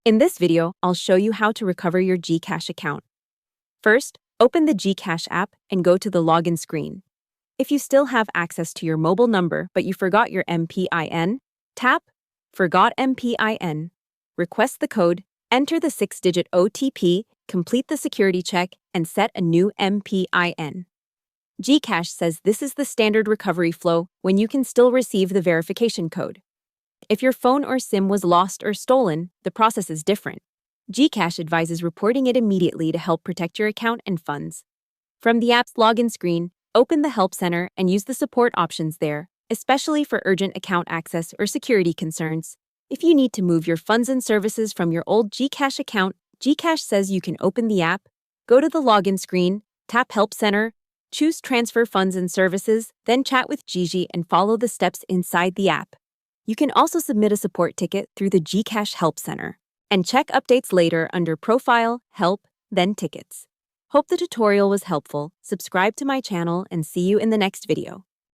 In this video, I'll show you how to recover your GCash account. First, open the GCash app and go to the login screen. If you still have access to your mobile number but you forgot your MPIN, tap Forgot MPIN, request the code, enter the 6-digit OTP, complete the security check, and set a new MPIN. GCash says this is the standard recovery flow when you can still receive the verification code. If your phone or SIM was lost or stolen, the process is different. GCash advises reporting it immediately to help protect your account and funds. From the app's login screen, open the Help Center and use the support options there, especially for urgent account access or security concerns. If you need to move your funds and services from your old GCash account, GCash says you can open the app, go to the login screen, tap Help Center, choose Transfer Funds and Services, then chat with Gigi and follow the steps inside the app. You can also submit a support ticket through the GCash Help Center and check updates later under Profile, Help, then Tickets. Hope the tutorial was helpful. Subscribe to my channel and see you in the next video.